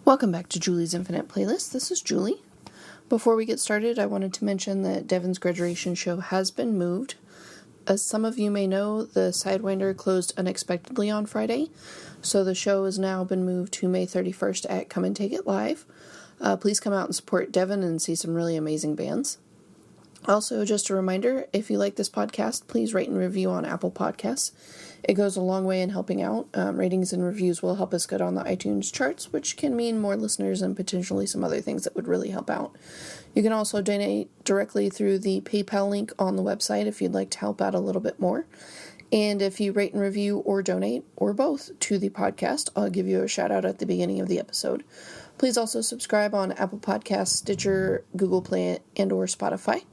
Welcome back to Julie's Infinite Playlist. This is Julie. Before we get started, I wanted to mention that Devin's graduation show has been moved. As some of you may know, the Sidewinder closed unexpectedly on Friday, so the show has now been moved to May 31st at Come and Take It Live. Please come out and support Devin and see some really amazing bands. Also, just a reminder, if you like this podcast, please rate and review on Apple Podcasts. It goes a long way in helping out. Ratings and reviews will help us get on the iTunes charts, which can mean more listeners and potentially some other things that would really help out. You can also donate directly through the PayPal link on the website if you'd like to help out a little bit more. And if you rate and review or donate, or both, to the podcast, I'll give you a shout out at the beginning of the episode. Please also subscribe on Apple Podcasts, Stitcher, Google Play, and or Spotify.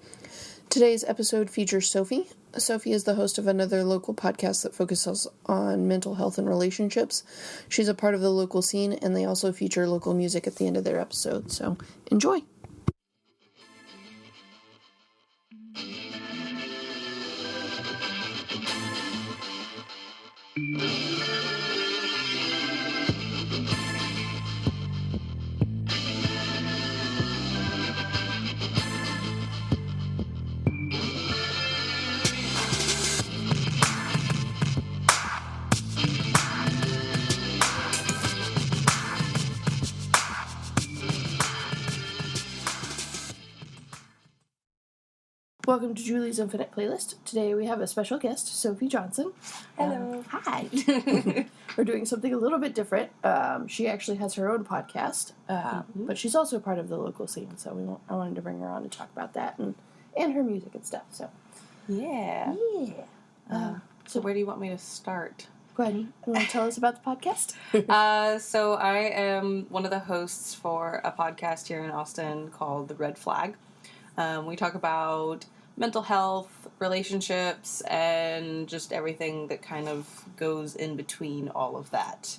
Today's episode features Sophie. Sophie is the host of another local podcast that focuses on mental health and relationships. She's a part of the local scene, and they also feature local music at the end of their episode, so enjoy! Welcome to Julie's Infinite Playlist. Today we have a special guest, Sophie Johnson. Hello. Hi. We're doing something a little bit different. She actually has her own podcast, but she's also part of the local scene, so I wanted to bring her on to talk about that and her music and stuff. So, Yeah. Yeah. So where do you want me to start? Go ahead. You want to tell us about the podcast? So I am one of the hosts for a podcast here in Austin called The Red Flag. We talk about mental health, relationships, and just everything that kind of goes in between all of that.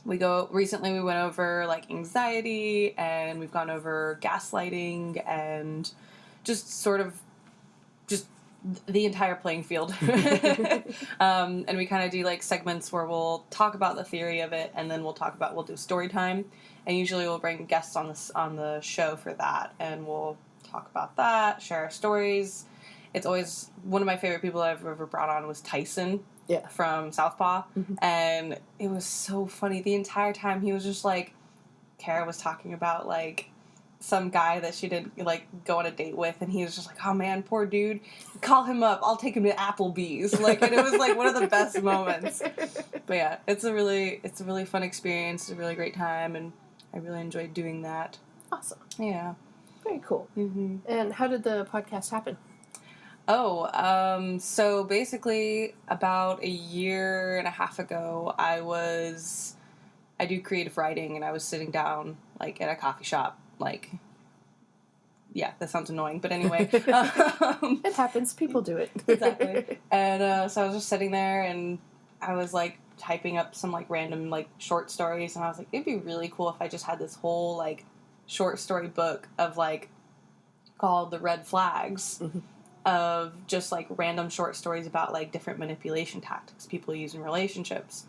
Recently we went over like anxiety, and we've gone over gaslighting, and just sort of just the entire playing field. And we kind of do like segments where we'll talk about the theory of it, and then we'll do story time, and usually we'll bring guests on the show for that, and we'll talk about that, share our stories. It's always one of my favorite people that I've ever brought on was Tyson from Southpaw, and it was so funny the entire time. He was just like, Kara was talking about like some guy that she did like go on a date with, and he was just like, oh man, poor dude, call him up, I'll take him to Applebee's, like, and it was like one of the best moments. But yeah, it's a really fun experience. It's a really great time, and I really enjoyed doing that. Awesome. Yeah. Very cool. Mm-hmm. And how did the podcast happen? So basically about a year and a half ago, I do creative writing, and I was sitting down like at a coffee shop, like, yeah, that sounds annoying, but anyway. It happens. People do it. Exactly. And so I was just sitting there, and I was like typing up some like random like short stories, and I was like, it'd be really cool if I just had this whole like short story book of like called The Red Flags, of just like random short stories about like different manipulation tactics people use in relationships.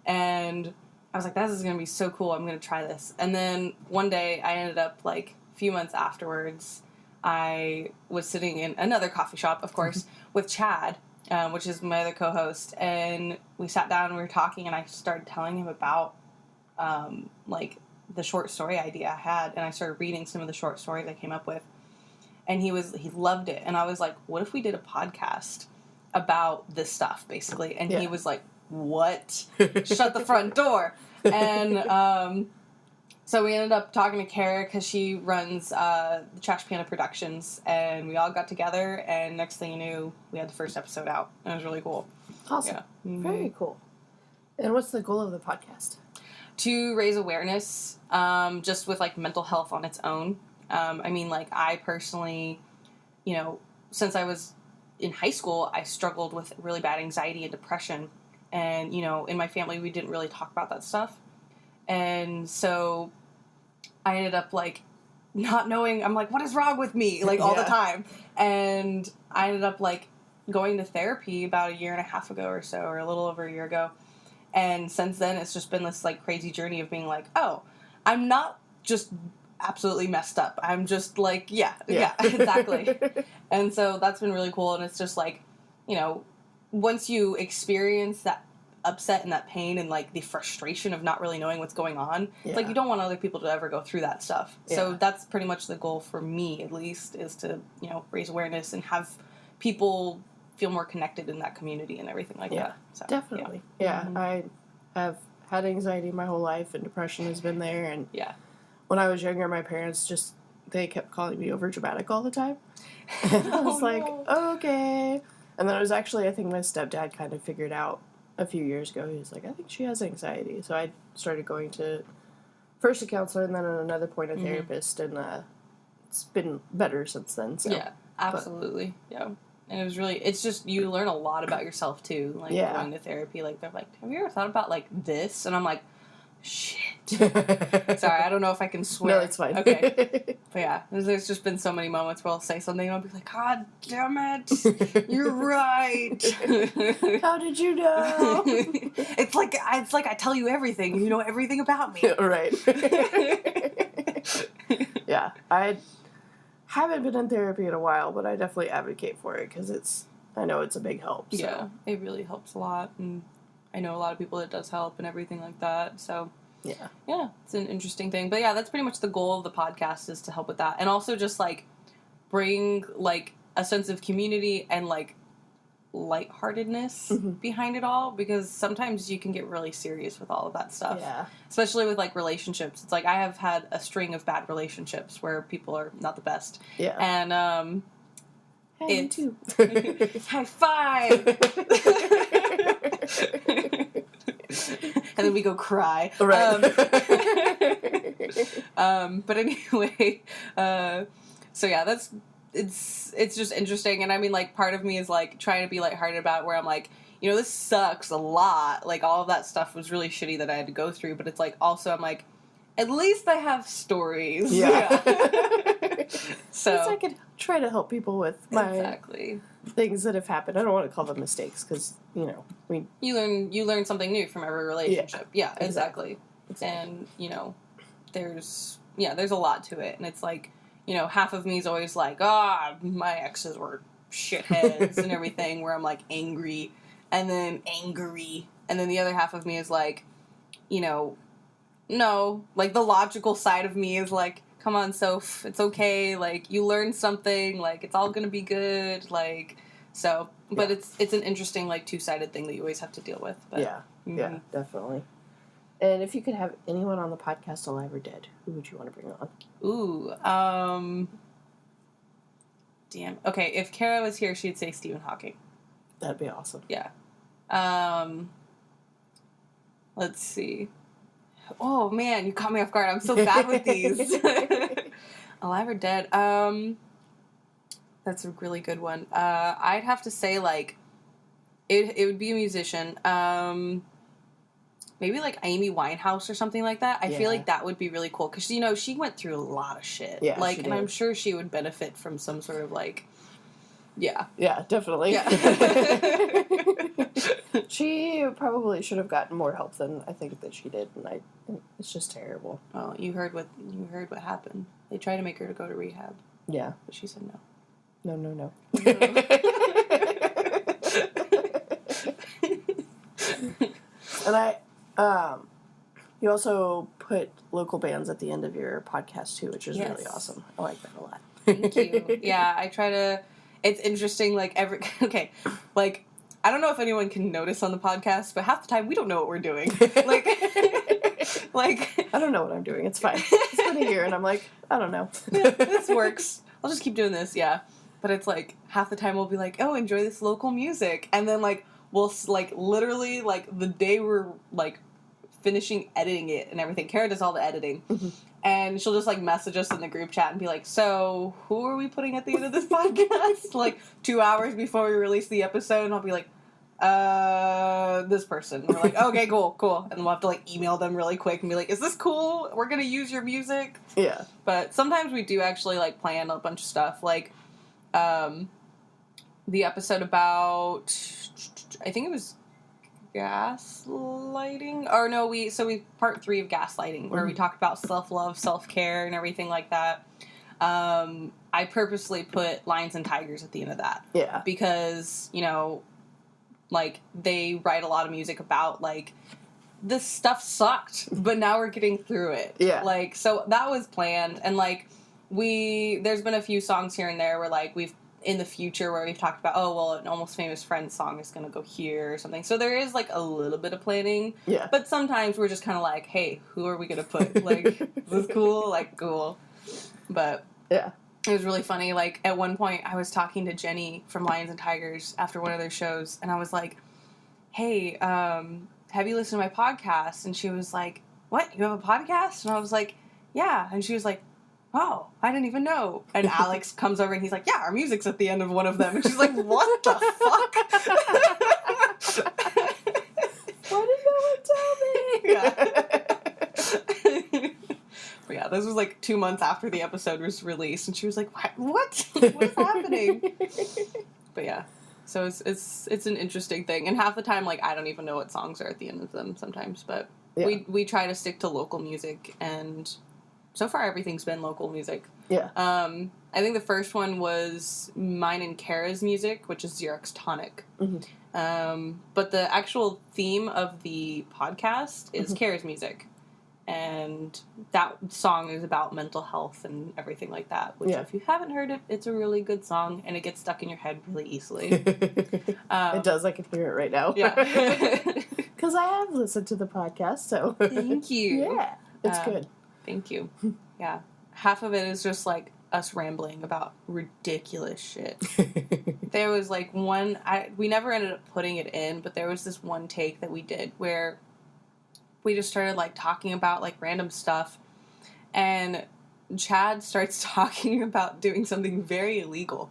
And I was like, this is going to be so cool. I'm going to try this. And then one day I ended up like a few months afterwards, I was sitting in another coffee shop, of course, with Chad, which is my other co-host. And we sat down and we were talking, and I started telling him about like the short story idea I had. And I started reading some of the short stories I came up with. And he loved it. And I was like, what if we did a podcast about this stuff, basically? And he was like, what? Shut the front door. And so we ended up talking to Kara, because she runs the Trash Panda Productions, and we all got together, and next thing you knew, we had the first episode out. And it was really cool. Awesome. Yeah. Mm-hmm. Very cool. And what's the goal of the podcast? To raise awareness, just with like mental health on its own. I mean, like, I personally, since I was in high school, I struggled with really bad anxiety and depression. And, in my family, we didn't really talk about that stuff. And so I ended up, like, not knowing, I'm like, what is wrong with me? Like, all the time. And I ended up, like, going to therapy about a year and a half ago or so, or a little over a year ago. And since then, it's just been this, like, crazy journey of being like, oh, I'm not just absolutely messed up. I'm just, like, yeah, exactly. And so that's been really cool, and it's just, like, you know, once you experience that upset and that pain and, like, the frustration of not really knowing what's going on, it's like you don't want other people to ever go through that stuff. So that's pretty much the goal for me, at least, is to, you know, raise awareness and have people feel more connected in that community and everything like that. So, definitely. Yeah, I have had anxiety my whole life, and depression has been there, and when I was younger, my parents they kept calling me over dramatic all the time. And I was okay. And then it was actually, I think my stepdad kind of figured out a few years ago. He was like, I think she has anxiety. So I started going to first a counselor and then at another point a therapist, and it's been better since then. So. Yeah, absolutely. Yeah. And it was really, it's just, you learn a lot about yourself, too. Like, going to therapy, like, they're like, have you ever thought about, like, this? And I'm like, shit. Sorry, I don't know if I can swear. No, it's fine. Okay. But yeah, there's just been so many moments where I'll say something and I'll be like, God damn it, you're right. How did you know? It's like I tell you everything. You know everything about me. Right. Yeah, I haven't been in therapy in a while, but I definitely advocate for it because I know it's a big help. So. Yeah, it really helps a lot, and I know a lot of people it does help and everything like that. So yeah, it's an interesting thing. But yeah, that's pretty much the goal of the podcast, is to help with that, and also just like bring like a sense of community and like lightheartedness behind it all, because sometimes you can get really serious with all of that stuff. Yeah. Especially with like relationships. It's like I have had a string of bad relationships where people are not the best. Yeah. And hey, me too. High five. And then we go cry. Right. But anyway, so yeah, it's just interesting. And I mean, like, part of me is like trying to be lighthearted about it, where I'm like, you know, this sucks a lot. Like, all of that stuff was really shitty that I had to go through. But it's like, also, I'm like, at least I have stories. Yeah. So I could try to help people with my things that have happened. I don't want to call them mistakes because, you know, you learn something new from every relationship. Yeah, exactly. And, you know, there's a lot to it. And it's like, you know, half of me is always like, my exes were shitheads and everything, where I'm like angry and then angry. And then the other half of me is like, you know, no, like the logical side of me is like, come on, Soph, it's okay. Like, you learned something. Like, it's all gonna be good. Like, so, but it's an interesting, like, two-sided thing that you always have to deal with. But, yeah, definitely. And if you could have anyone on the podcast, alive or dead, who would you want to bring on? Ooh, damn. Okay, if Kara was here, she'd say Stephen Hawking. That'd be awesome. Yeah. Let's see. Oh, man, you caught me off guard. I'm so bad with these. Alive or dead? That's a really good one. I'd have to say, like, it would be a musician. Maybe, like, Amy Winehouse or something like that. I feel like that would be really cool. Because, you know, she went through a lot of shit. Yeah, like, and I'm sure she would benefit from some sort of, like, yeah. Yeah, definitely. Yeah. She probably should have gotten more help than I think that she did, and it's just terrible. Oh, you heard what happened. They tried to make her to go to rehab. Yeah. But she said no. No. And you also put local bands at the end of your podcast too, which is really awesome. I like that a lot. Thank you. Yeah, I try to. It's interesting. Like like, I don't know if anyone can notice on the podcast, but half the time we don't know what we're doing. Like, I don't know what I'm doing. It's fine. It's been a year, and I'm like, I don't know. Yeah, this works. I'll just keep doing this. Yeah, but it's like half the time we'll be like, oh, enjoy this local music, and then like we'll like literally like the day we're like finishing editing it and everything. Kara does all the editing. Mm-hmm. And she'll just, like, message us in the group chat and be like, so, who are we putting at the end of this podcast? Like, 2 hours before we release the episode. And I'll be like, this person. And we're like, okay, cool. And we'll have to, like, email them really quick and be like, is this cool? We're going to use your music? Yeah. But sometimes we do actually, like, plan a bunch of stuff. Like, the episode about, I think it was gaslighting. Or no, we part 3 of gaslighting, where we talked about self-love, self-care, and everything like that. I purposely put lions and tigers at the end of that. Yeah. Because, you know, like, they write a lot of music about, like, this stuff sucked, but now we're getting through it. Yeah. Like, so that was planned, and, like, there's been a few songs here and there where, like, in the future where we've talked about, oh, well, an Almost Famous Friends song is going to go here or something. So there is, like, a little bit of planning. Yeah. But sometimes we're just kind of like, hey, who are we going to put? Like, is this cool? Like, cool. But yeah. It was really funny. Like, at one point, I was talking to Jenny from Lions and Tigers after one of their shows, and I was like, hey, have you listened to my podcast? And she was like, what? You have a podcast? And I was like, yeah. And she was like, oh, I didn't even know. And Alex comes over and he's like, yeah, our music's at the end of one of them. And she's like, what the fuck? Why did no one tell me? Yeah. But yeah, this was like 2 months after the episode was released. And she was like, what? What is happening? But yeah. So it's an interesting thing. And half the time, like, I don't even know what songs are at the end of them sometimes. But yeah. we try to stick to local music, and so far everything's been local music. Yeah. I think the first one was mine and Kara's music, which is Xerox Tonic. Mm-hmm. But the actual theme of the podcast is mm-hmm. Kara's music. And that song is about mental health and everything like that. Which, if you haven't heard it, it's a really good song, and it gets stuck in your head really easily. It does. I can hear it right now. Yeah. Because I have listened to the podcast, so... Thank you. Yeah, it's good. Thank you. Yeah. Half of it is just, like, us rambling about ridiculous shit. There was, like, we never ended up putting it in, but there was this one take that we did where we just started, like, talking about, like, random stuff, and Chad starts talking about doing something very illegal.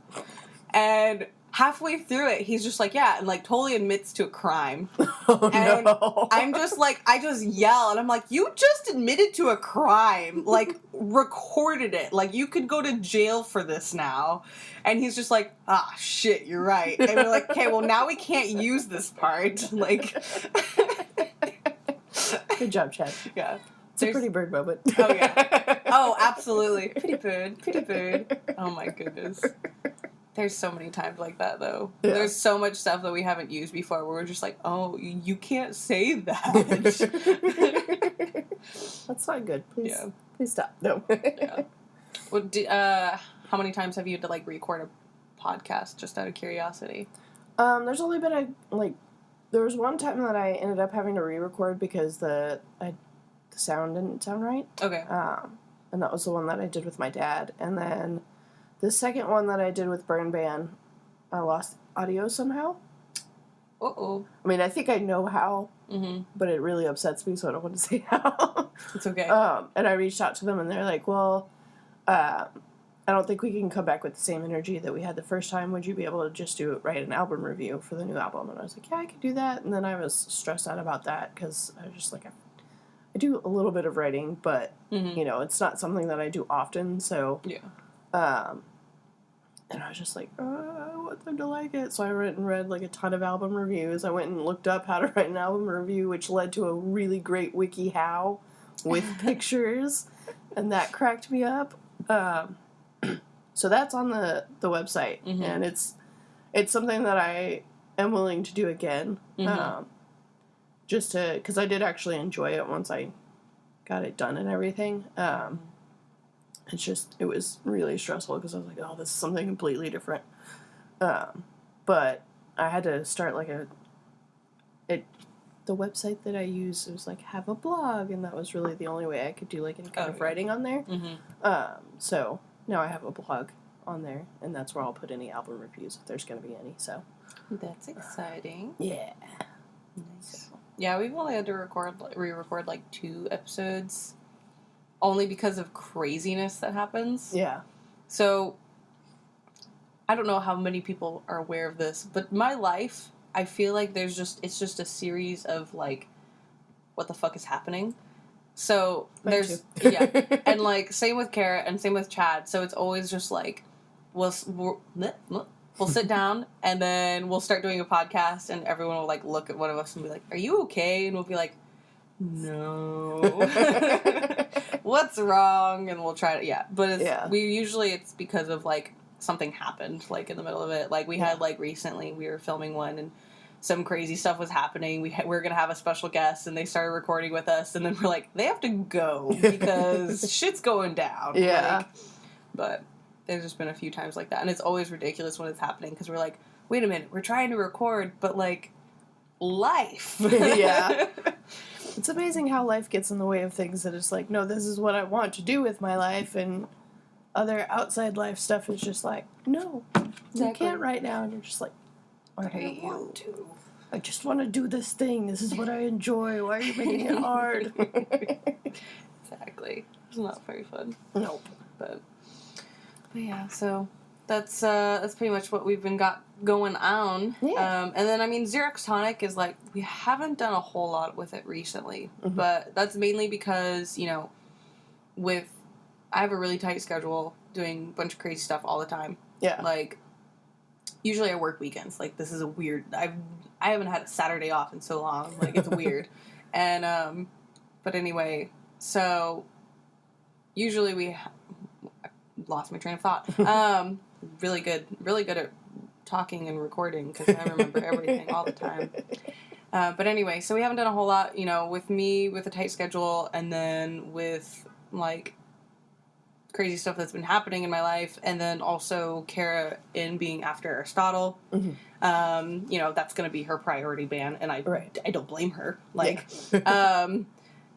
And halfway through it, he's just like, yeah, and, like, totally admits to a crime. Oh, and no. I'm just like, I just yell, and I'm like, you just admitted to a crime. Like, recorded it. Like, you could go to jail for this now. And he's just like, shit, you're right. And we're like, okay, well, now we can't use this part. Like... Good job, Chad. Yeah. It's a pretty bird moment. Oh, yeah. Oh, absolutely. Pretty bird. Pretty bird. Oh, my goodness. There's so many times like that, though. Yeah. There's so much stuff that we haven't used before where we're just like, oh, you can't say that. That's not good. Please, please stop. No. Yeah. Well, how many times have you had to, like, record a podcast, just out of curiosity? There's only been, there was one time that I ended up having to re-record because the sound didn't sound right. Okay. And that was the one that I did with my dad. And then the second one that I did with Burn Ban, I lost audio somehow. Uh-oh. I mean, I think I know how, but it really upsets me, so I don't want to say how. It's okay. And I reached out to them, and they're like, well, I don't think we can come back with the same energy that we had the first time. Would you be able to just write an album review for the new album? And I was like, yeah, I could do that. And then I was stressed out about that because I was just like, I do a little bit of writing, but, you know, it's not something that I do often. So, and I was just like, I want them to like it. So I went and read, like, a ton of album reviews. I went and looked up how to write an album review, which led to a really great wiki how with pictures. And that cracked me up. So that's on the website, and it's something that I am willing to do again, just to, because I did actually enjoy it once I got it done and everything. It's just, it was really stressful because I was like, oh, this is something completely different. But I had to start the website that I used, it was like, have a blog, and that was really the only way I could do, like, any kind of writing on there. So now I have a blog on there, and that's where I'll put any album reviews if there's going to be any, so. That's exciting. Yeah. Nice. Yeah, we've only had to re-record, like, 2 episodes, only because of craziness that happens. Yeah. So, I don't know how many people are aware of this, but my life, I feel like it's just a series of, like, what the fuck is happening. So, and, like, same with Kara and same with Chad. So, it's always just, like, we'll sit down, and then we'll start doing a podcast, and everyone will, like, look at one of us and be like, are you okay? And we'll be like, no. What's wrong? And we'll try to, But it's because of, like, something happened, like, in the middle of it. Like, we had, like, recently, we were filming one, and some crazy stuff was happening. We were going to have a special guest, and they started recording with us, and then we're like, they have to go, because shit's going down. Yeah. Like, but there's just been a few times like that, and it's always ridiculous when it's happening, because we're like, wait a minute, we're trying to record, but, like, life. Yeah. It's amazing how life gets in the way of things that it's like, no, this is what I want to do with my life, and other outside life stuff is just like, no, you can't right now, and you're just like, I don't want to. I just want to do this thing. This is what I enjoy. Why are you making it hard? Exactly. It's not very fun. Nope. But yeah, so that's pretty much what we've been got going on. Yeah. And then, I mean, Xerox Tonic is, like, we haven't done a whole lot with it recently, but that's mainly because, you know, I have a really tight schedule, doing a bunch of crazy stuff all the time. Yeah. Like, usually I work weekends. Like, this is a weird, I haven't had a Saturday off in so long. Like, it's weird. And, but anyway, so usually I lost my train of thought. Really good at talking and recording, because I remember everything all the time. But anyway, so we haven't done a whole lot, you know, with me, with a tight schedule, and then with, like, crazy stuff that's been happening in my life, and then also Kara in being after Aristotle. Mm-hmm. You know, that's going to be her priority band, and I don't blame her. Like,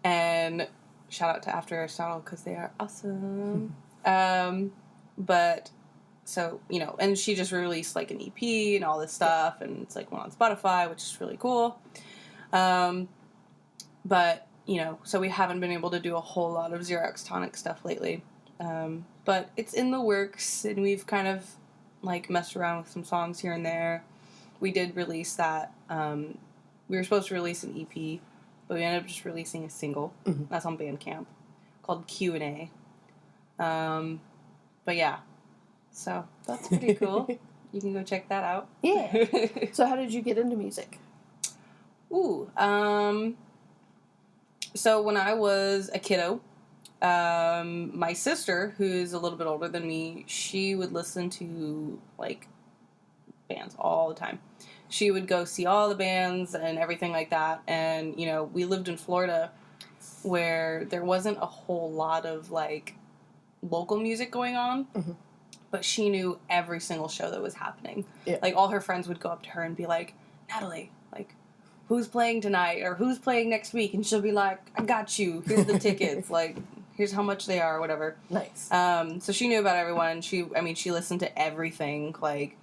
and shout out to After Aristotle, because they are awesome. But so, you know, and she just released, like, an EP and all this stuff, and it's, like, one on Spotify, which is really cool. But, you know, so we haven't been able to do a whole lot of Xerox Tonic stuff lately. But it's in the works, and we've kind of, like, messed around with some songs here and there. We did release that. We were supposed to release an EP, but we ended up just releasing a single. Mm-hmm. That's on Bandcamp, called Q&A. But yeah, so that's pretty cool. You can go check that out. Yeah. So how did you get into music? Ooh, so when I was a kiddo, my sister, who's a little bit older than me, she would listen to, like, bands all the time. She would go see all the bands and everything like that, and, you know, we lived in Florida, where there wasn't a whole lot of, like, local music going on, but she knew every single show that was happening. Yeah. Like, all her friends would go up to her and be like, Natalie, like, who's playing tonight, or who's playing next week? And she'll be like, I got you, here's the tickets, like, here's how much they are, or whatever. Nice. So she knew about everyone. She listened to everything, like,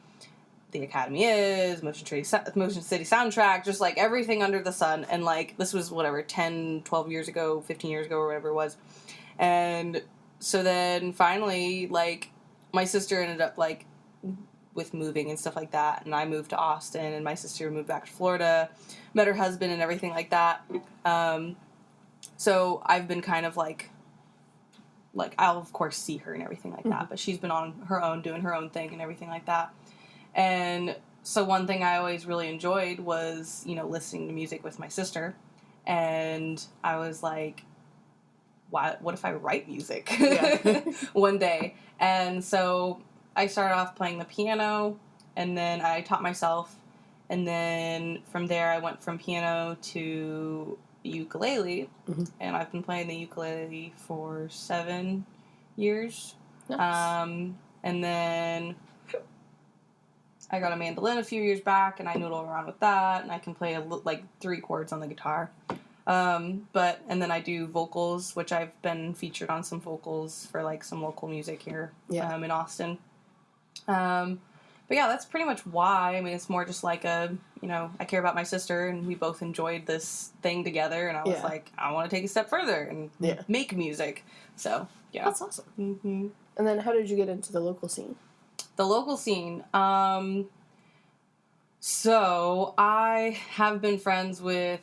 the Academy is, Motion City Soundtrack, just, like, everything under the sun, and, like, this was, whatever, 10, 12 years ago, 15 years ago, or whatever it was, and so then, finally, like, my sister ended up, like, with moving and stuff like that, and I moved to Austin, and my sister moved back to Florida, met her husband and everything like that, so I've been kind of, like, I'll, of course, see her and everything like that, but she's been on her own, doing her own thing and everything like that. And so one thing I always really enjoyed was, you know, listening to music with my sister. And I was like, what if I write music one day? And so I started off playing the piano, and then I taught myself. And then from there, I went from piano to ukulele. And I've been playing the ukulele for 7 years. Nice. And then I got a mandolin a few years back, and I noodle around with that, and I can play, like, 3 chords on the guitar. And then I do vocals, which I've been featured on some vocals for, like, some local music here in Austin. But yeah, that's pretty much why. I mean, it's more just like I care about my sister, and we both enjoyed this thing together, and I was like, I want to take a step further and make music. So, yeah. That's awesome. Mm-hmm. And then how did you get into the local scene? The local scene. So I have been friends with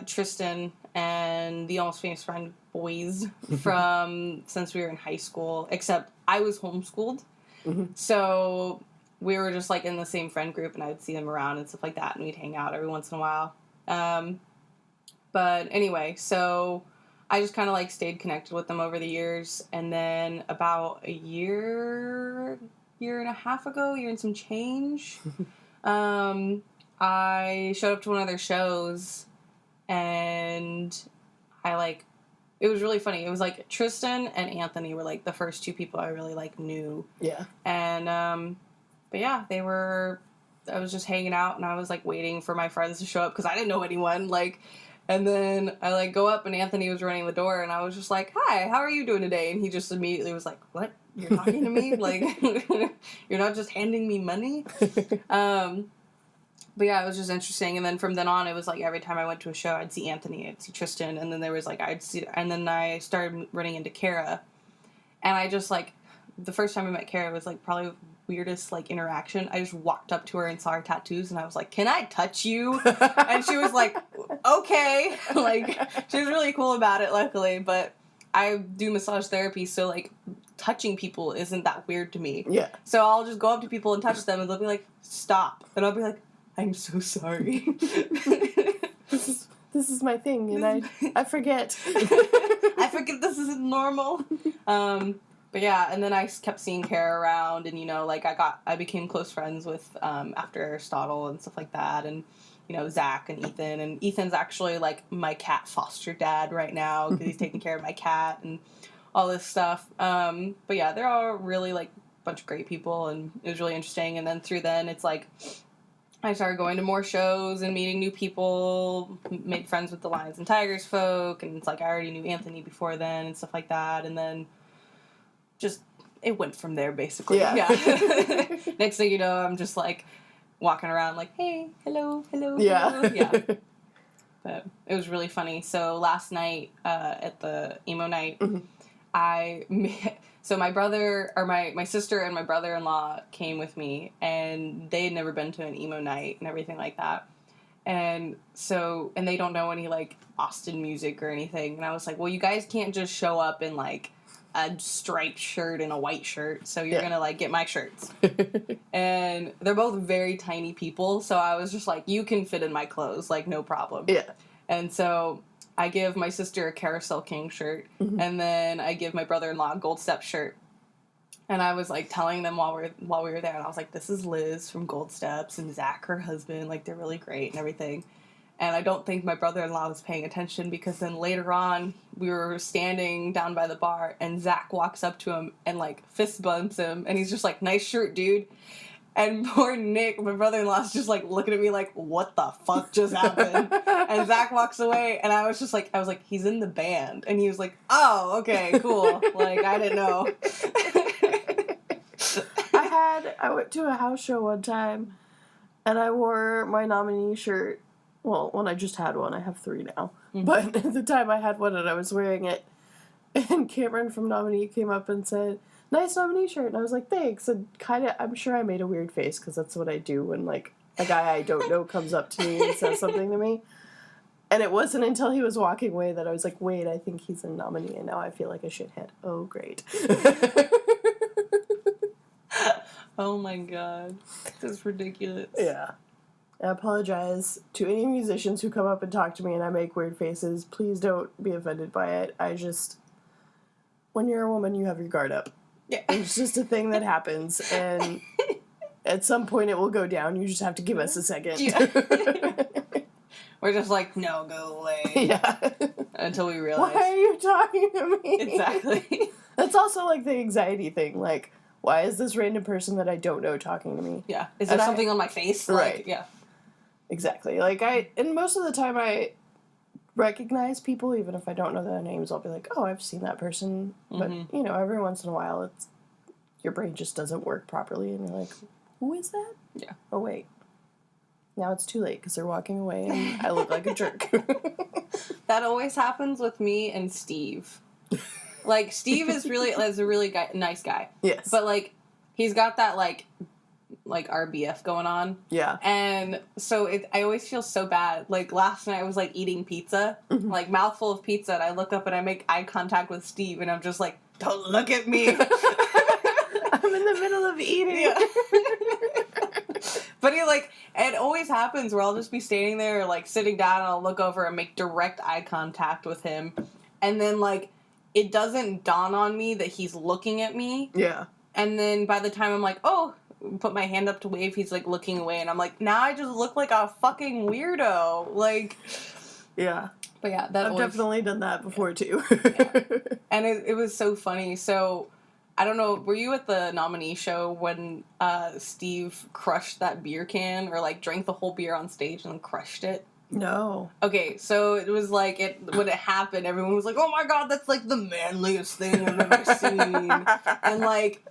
Tristan and the Almost Famous Friend boys since we were in high school, except I was homeschooled. So we were just, like, in the same friend group, and I would see them around and stuff like that, and we'd hang out every once in a while. But anyway, so I just kind of, like, stayed connected with them over the years, and then about a year and a half ago, year and some change, I showed up to one of their shows, and I, like, it was really funny. It was, like, Tristan and Anthony were, like, the first two people I really, like, knew. Yeah. And, but yeah, I was just hanging out, and I was, like, waiting for my friends to show up, because I didn't know anyone, like, and then I, like, go up, and Anthony was running the door, and I was just like, hi, how are you doing today? And he just immediately was like, what? You're talking to me? Like, you're not just handing me money? But yeah, it was just interesting. And then from then on, it was like every time I went to a show, I'd see Anthony, I'd see Tristan, and then there was like, and then I started running into Kara. And I just, like, the first time I met Kara was, like, probably the weirdest, like, interaction. I just walked up to her and saw her tattoos, and I was like, can I touch you? And she was like, okay. Like, she was really cool about it, luckily. But I do massage therapy, so, like, touching people isn't that weird to me. Yeah. So I'll just go up to people and touch them, and they'll be like, stop. And I'll be like, I'm so sorry. This is my thing, and I forget. I forget this isn't normal. But yeah, and then I kept seeing Kara around, and, you know, like, I became close friends with, after Aristotle and stuff like that, and, you know, Zach and Ethan, and Ethan's actually, like, my cat foster dad right now, because he's taking care of my cat, and all this stuff. But yeah, they're all really, like, a bunch of great people, and it was really interesting, and then through then, it's like, I started going to more shows and meeting new people, made friends with the Lions and Tigers folk, and it's like I already knew Anthony before then and stuff like that, and then just, it went from there, basically. Yeah. Next thing you know, I'm just, like, walking around like, hey, hello. Yeah. Yeah. But it was really funny. So last night, at the emo night, so my brother, or my sister and my brother-in-law came with me, and they had never been to an emo night and everything like that. And so, and they don't know any, like, Austin music or anything. And I was like, well, you guys can't just show up in, like, a striped shirt and a white shirt, so you're gonna, like, get my shirts. And they're both very tiny people, so I was just like, you can fit in my clothes, like, no problem. Yeah. And so I give my sister a Carousel King shirt, and then I give my brother-in-law a Gold Step shirt. And I was, like, telling them while we were there, and I was like, this is Liz from Gold Steps, and Zach, her husband, like, they're really great and everything. And I don't think my brother-in-law was paying attention, because then later on, we were standing down by the bar, and Zach walks up to him and, like, fist bumps him, and he's just like, nice shirt, dude. And poor Nick, my brother-in-law's just, like, looking at me like, what the fuck just happened? And Zach walks away, and I was like, he's in the band. And he was like, oh, okay, cool. Like, I didn't know. I went to a house show one time, and I wore my nominee shirt. Well, when I just had one, I have 3 now. But at the time I had one and I was wearing it, and Cameron from Nominee came up and said, nice nominee shirt. And I was like, thanks. And I'm sure I made a weird face, because that's what I do when, like, a guy I don't know comes up to me and says something to me. And it wasn't until he was walking away that I was like, wait, I think he's a nominee, and now I feel like a shithead. Oh, great. Oh my god. This is ridiculous. Yeah. I apologize to any musicians who come up and talk to me and I make weird faces. Please don't be offended by it. When you're a woman, you have your guard up. Yeah. It's just a thing that happens, and at some point it will go down. You just have to give us a second. Yeah. We're just like, no, go away. Yeah. Until we realize. Why are you talking to me? Exactly. That's also, like, the anxiety thing. Like, why is this random person that I don't know talking to me? Yeah. Is there something on my face? Right. Like, yeah. Exactly. Like, and most of the time I recognize people, even if I don't know their names. I'll be like, oh, I've seen that person. But, you know, every once in a while, your brain just doesn't work properly, and you're like, who is that? Yeah. Oh, wait. Now it's too late, because they're walking away, and I look like a jerk. That always happens with me and Steve. Like, Steve is a really nice guy. Yes. But, like, he's got that, like RBF going on. Yeah. And so I always feel so bad. Like, last night I was, like, eating pizza, like, mouthful of pizza, and I look up and I make eye contact with Steve, and I'm just like, don't look at me. I'm in the middle of eating. Yeah. But it always happens where I'll just be standing there, like, sitting down, and I'll look over and make direct eye contact with him. And then, like, it doesn't dawn on me that he's looking at me. Yeah. And then by the time I'm like, oh, put my hand up to wave, he's, like, looking away. And I'm like, now I just look like a fucking weirdo. Like... Yeah. But yeah, I've definitely done that before, too. Yeah. And it was so funny. So... I don't know, were you at the nominee show when Steve crushed that beer can, or, like, drank the whole beer on stage and then crushed it? No. Okay, so it was like, when it happened, everyone was like, oh my god, that's, like, the manliest thing I've ever seen. And, like,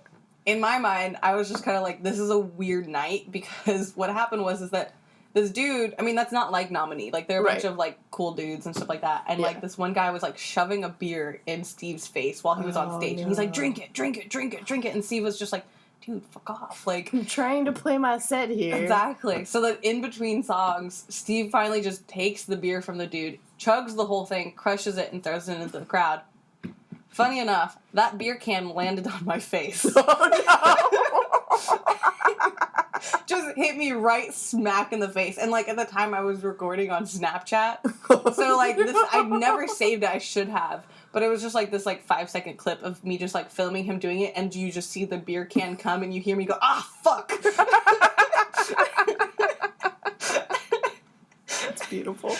in my mind, I was just kind of like, this is a weird night, because what happened is that this dude, I mean, that's not like nominee. Like, there are a bunch of, like, cool dudes and stuff like that. And, like, this one guy was, like, shoving a beer in Steve's face while he was on stage. No. And he's like, drink it, drink it, drink it, drink it. And Steve was just like, dude, fuck off. Like, I'm trying to play my set here. Exactly. So that in between songs, Steve finally just takes the beer from the dude, chugs the whole thing, crushes it, and throws it into the crowd. Funny enough, that beer can landed on my face. Oh, no! Just hit me right smack in the face. And, like, at the time I was recording on Snapchat. So, like, this, I'd never saved it. I should have. But it was just, like, this, like, 5-second clip of me just, like, filming him doing it. And you just see the beer can come and you hear me go, ah, fuck! It's beautiful.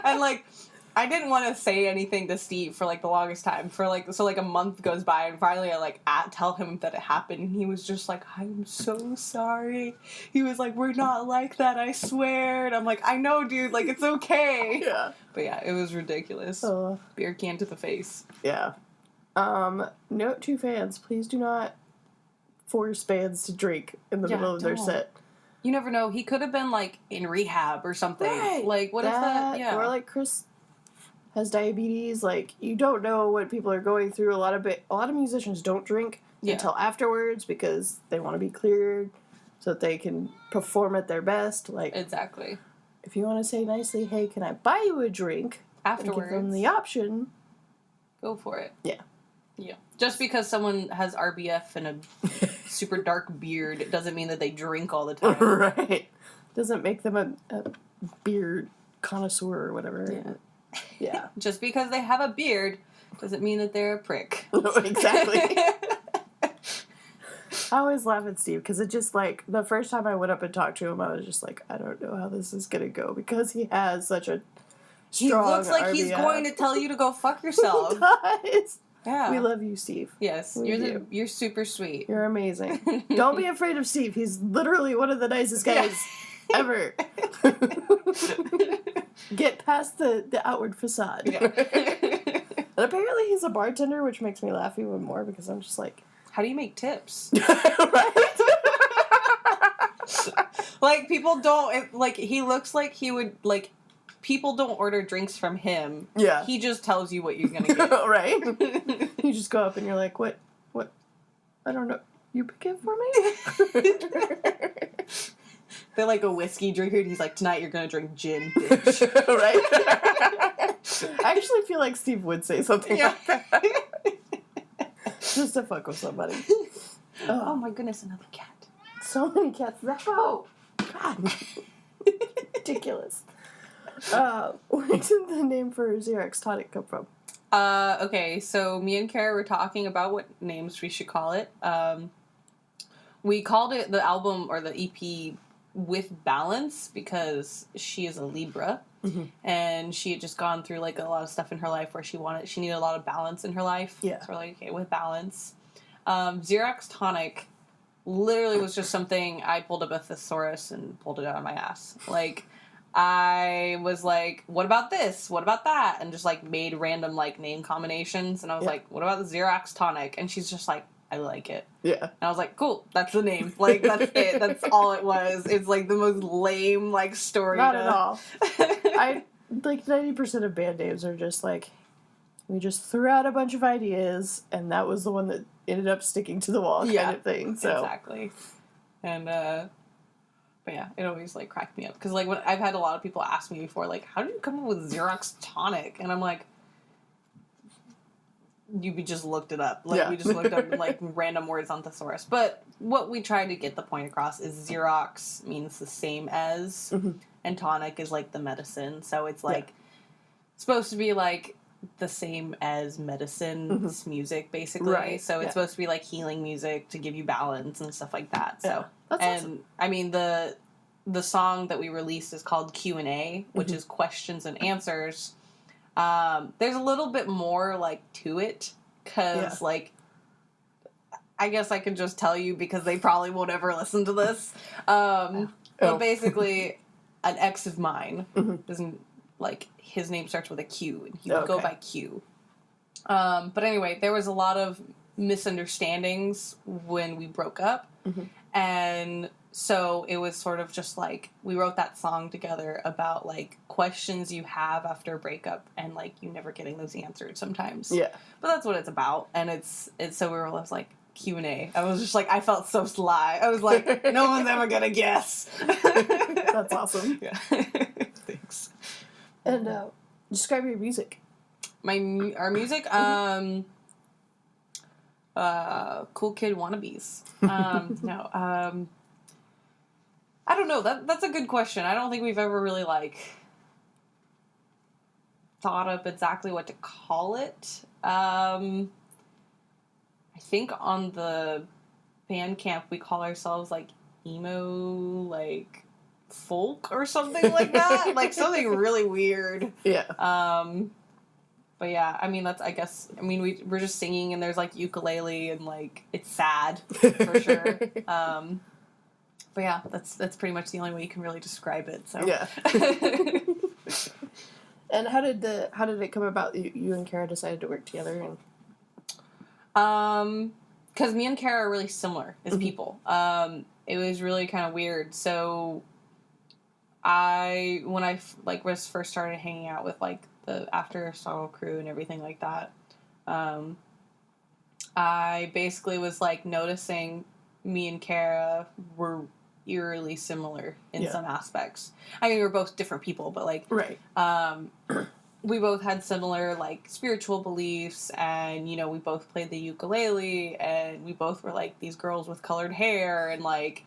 And, like... I didn't want to say anything to Steve for, like, the longest time. For, like, so, like, a month goes by, and finally I, like, tell him that it happened, and he was just like, I'm so sorry. He was like, we're not like that, I swear. And I'm like, I know, dude, like, it's okay. Yeah. But, yeah, it was ridiculous. Beer can to the face. Yeah. Note to fans, please do not force bands to drink in the middle of their set. You never know. He could have been, like, in rehab or something. Right. Like, what if that? Yeah. Or, like, Chris... has diabetes, like, you don't know what people are going through. A lot of musicians don't drink until afterwards because they want to be cleared so that they can perform at their best. Like, exactly. If you want to say nicely, hey, can I buy you a drink? Afterwards. And give them the option. Go for it. Yeah. Yeah. Just because someone has RBF and a super dark beard doesn't mean that they drink all the time. Right. Doesn't make them a beer connoisseur or whatever. Yeah. Yeah. Just because they have a beard doesn't mean that they're a prick. Exactly. I always laugh at Steve because it just, like, the first time I went up and talked to him, I was just like, I don't know how this is going to go because he has such a strong He looks like RBF. he's going to tell you to go fuck yourself. He does. Yeah. We love you, Steve. Yes. You're super sweet. You're amazing. Don't be afraid of Steve. He's literally one of the nicest guys ever. Get past the outward facade. Yeah. And apparently he's a bartender, which makes me laugh even more because I'm just like... How do you make tips? Right? Like, people don't... Like, he looks like he would... Like, people don't order drinks from him. Yeah. He just tells you what you're gonna get. Right? You just go up and you're like, what? I don't know. You pick it for me? They're like a whiskey drinker, and he's like, tonight you're gonna drink gin, bitch. Right? I actually feel like Steve would say something like that. Just to fuck with somebody. Oh my goodness, another cat. So many cats. Oh! God. Ridiculous. Where did the name for Xerox Tonic come from? Okay, so me and Kara were talking about what names we should call it. We called it the album, or the EP, With Balance, because she is a Libra, and she had just gone through, like, a lot of stuff in her life where she needed a lot of balance in her life. Yeah. So we're like, okay, with balance. Xerox Tonic literally was just something I pulled up a thesaurus and pulled it out of my ass. Like, I was like, what about this? What about that? And just, like, made random, like, name combinations. And I was like, what about the Xerox Tonic? And she's just like, I like it. Yeah. And I was like, cool, that's the name. Like, that's it. That's all it was. It's, like, the most lame, like, story. Not at all. Like, 90% of band names are just, like, we just threw out a bunch of ideas, and that was the one that ended up sticking to the wall kind of thing. So. Exactly. And, but yeah, it always, like, cracked me up. Because, like, when I've had a lot of people ask me before, like, how did you come up with Xerox Tonic? And I'm like, we just looked it up. Like, we just looked up, like, random words on thesaurus. But what we tried to get the point across is Xerox means the same as, and tonic is, like, the medicine. So it's, like, supposed to be, like, the same as medicine. It's music, basically. Right. So it's supposed to be, like, healing music to give you balance and stuff like that. So, That's awesome. I mean, the song that we released is called Q&A, which is questions and answers. There's a little bit more, like, to it, because, like, I guess I could just tell you because they probably won't ever listen to this. But basically, an ex of mine doesn't, like, his name starts with a Q, and he would go by Q. But anyway, there was a lot of misunderstandings when we broke up, and so it was sort of just, like, we wrote that song together about, like, questions you have after a breakup and, like, you never getting those answered sometimes. Yeah. But that's what it's about. And it's so we were always, like, Q&A. I was just, like, I felt so sly. I was like, no one's ever gonna guess. That's awesome. Yeah. Thanks. And, describe your music. Our music, cool kid wannabes. No, I don't know. That's a good question. I don't think we've ever really, like, thought of exactly what to call it. I think on the Bandcamp we call ourselves, like, emo, like, folk or something like that. Like, something really weird. Yeah. But yeah, I mean, that's, I guess, I mean, we're just singing and there's, like, ukulele and, like, it's sad, for sure. But yeah, that's pretty much the only way you can really describe it. So yeah. And how did it come about? You and Kara decided to work together, and because me and Kara are really similar as people. It was really kind of weird. So when I was first started hanging out with, like, the After Sorrow crew and everything like that, I basically was, like, noticing me and Kara were eerily similar in some aspects. I mean, we were both different people, but, like, we both had similar, like, spiritual beliefs, and, you know, we both played the ukulele, and we both were, like, these girls with colored hair, and, like,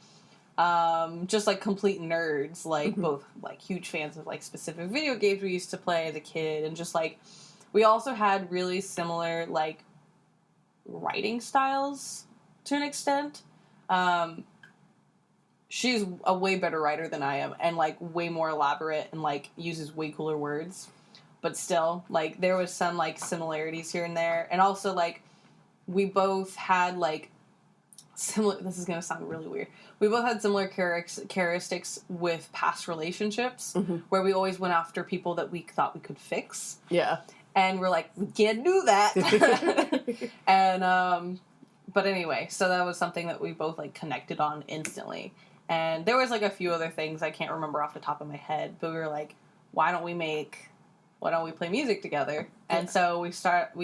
just, like, complete nerds, like, both, like, huge fans of, like, specific video games we used to play as a kid, and just, like, we also had really similar, like, writing styles to an extent. She's a way better writer than I am, and, like, way more elaborate, and, like, uses way cooler words. But still, like, there was some, like, similarities here and there. And also, like, we both had, like, similar... This is going to sound really weird. We both had similar characteristics with past relationships, where we always went after people that we thought we could fix. Yeah. And we're like, we can't do that. And, but anyway, so that was something that we both, like, connected on instantly. And there was, like, a few other things I can't remember off the top of my head, but we were like, why don't we play music together? And so we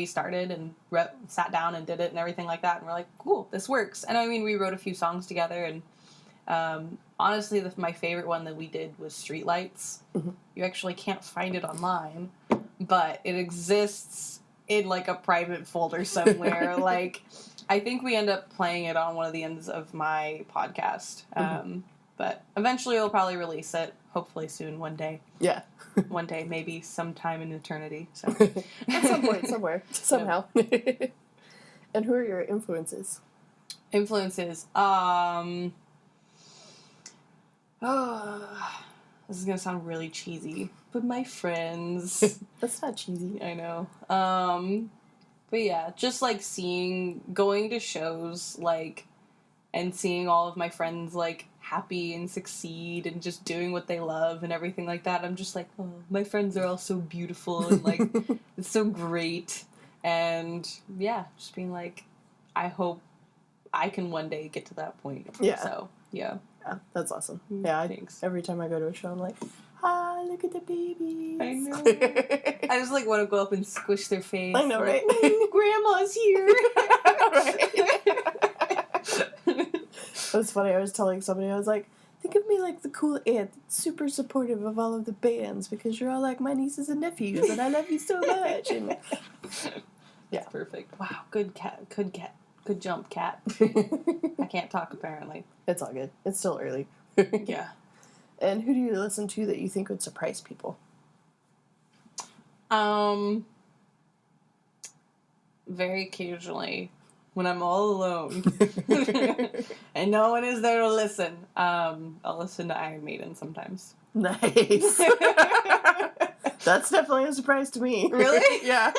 started and sat down and did it and everything like that, and we're like, cool, this works. And I mean, we wrote a few songs together, and honestly, my favorite one that we did was Streetlights. You actually can't find it online, but it exists in, like, a private folder somewhere. Like, I think we end up playing it on one of the ends of my podcast. But eventually we'll probably release it, hopefully soon, one day. Yeah. One day, maybe sometime in eternity. So. At some point, somewhere, somehow. And who are your influences? Influences? This is going to sound really cheesy, but my friends. That's not cheesy. I know. But yeah, just, like, going to shows, like, and seeing all of my friends, like, happy and succeed and just doing what they love and everything like that. I'm just like, oh, my friends are all so beautiful and, like, it's so great. And yeah, just being like, I hope I can one day get to that point. Yeah. So, yeah. Yeah, that's awesome. Yeah, thanks. Every time I go to a show, I'm like, ah, look at the babies. I know. I just, like, want to go up and squish their face. I know, right? Grandma's here. That's funny. I was telling somebody, I was like, think of me like the cool aunt that's super supportive of all of the bands because you're all like my nieces and nephews and I love you so much. And That's perfect. Wow, good jump, cat. I can't talk apparently. It's all good. It's still early. Yeah. And who do you listen to that you think would surprise people? Very occasionally, when I'm all alone and no one is there to listen, I'll listen to Iron Maiden sometimes. Nice. That's definitely a surprise to me. Really? Yeah.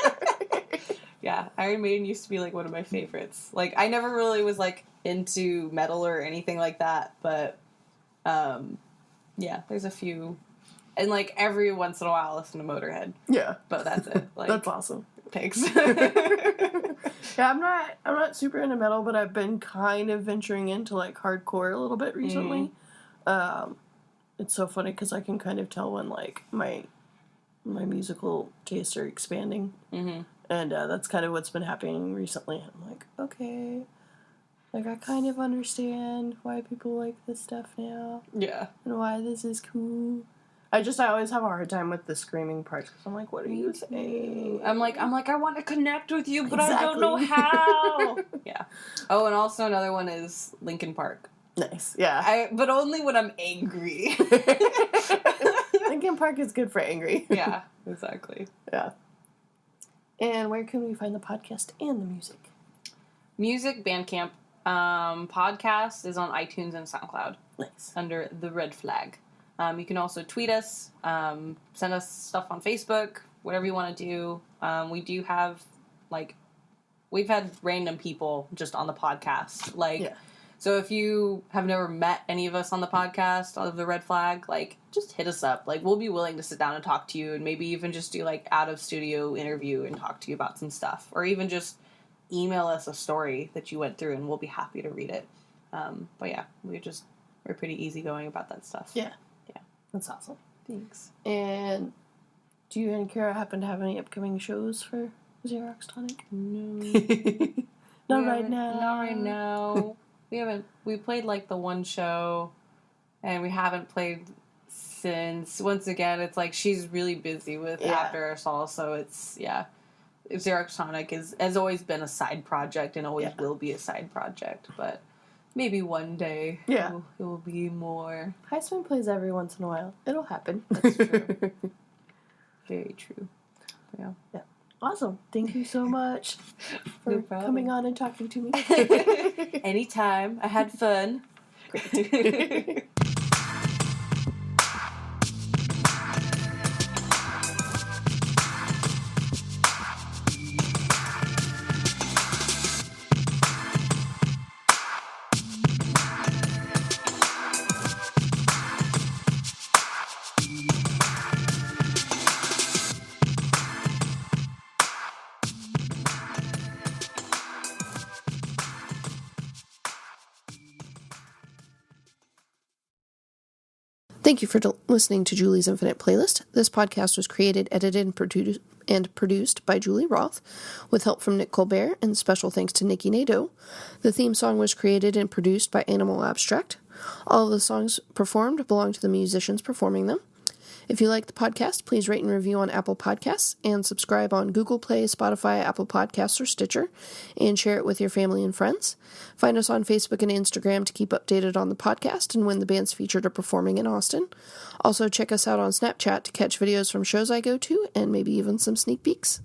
Yeah, Iron Maiden used to be, like, one of my favorites. Like, I never really was, like, into metal or anything like that, but, yeah, there's a few. And, like, every once in a while I listen to Motorhead. Yeah. But that's it. Like, That's awesome. Thanks. Yeah, I'm not super into metal, but I've been kind of venturing into, like, hardcore a little bit recently. It's so funny because I can kind of tell when, like, my musical tastes are expanding. Mm-hmm. And that's kind of what's been happening recently. I'm like, okay, like, I kind of understand why people like this stuff now. Yeah. And why this is cool. I always have a hard time with the screaming parts because I'm like, what are you saying? I'm like, I want to connect with you, but Exactly. I don't know how. Yeah. Oh, and also another one is Linkin Park. Nice. Yeah. But only when I'm angry. Linkin Park is good for angry. Yeah, exactly. Yeah. And where can we find the podcast and the music? Music, Bandcamp. Podcast is on iTunes and SoundCloud. Nice. Under The Red Flag. You can also tweet us, send us stuff on Facebook, whatever you want to do. We do have, like, we've had random people just on the podcast. Like, yeah. So if you have never met any of us on the podcast of The Red Flag, like, just hit us up. Like, we'll be willing to sit down and talk to you and maybe even just do, like, out-of-studio interview and talk to you about some stuff. Or even just email us a story that you went through and we'll be happy to read it. But yeah, we're pretty easygoing about that stuff. Yeah. That's awesome. Thanks. And do you and Kara happen to have any upcoming shows for Xerox Tonic? No. Not right now. Not right now. We played, like, the one show, and we haven't played since. Once again, it's like she's really busy with After Us All, so it's, yeah. Xerox Tonic has always been a side project and always will be a side project, but maybe one day it will be more. Highswing plays every once in a while. It'll happen. That's true. Very true. Yeah. Awesome. Thank you so much for coming on and talking to me. Anytime. I had fun. Great. Thank you for listening to Julie's Infinite Playlist. This podcast was created, edited, and produced by Julie Roth, with help from Nick Colbert, and special thanks to Nikki Nadeau. The theme song was created and produced by Animal Abstract. All of the songs performed belong to the musicians performing them. If you like the podcast, please rate and review on Apple Podcasts, and subscribe on Google Play, Spotify, Apple Podcasts, or Stitcher, and share it with your family and friends. Find us on Facebook and Instagram to keep updated on the podcast and when the bands featured are performing in Austin. Also, check us out on Snapchat to catch videos from shows I go to, and maybe even some sneak peeks.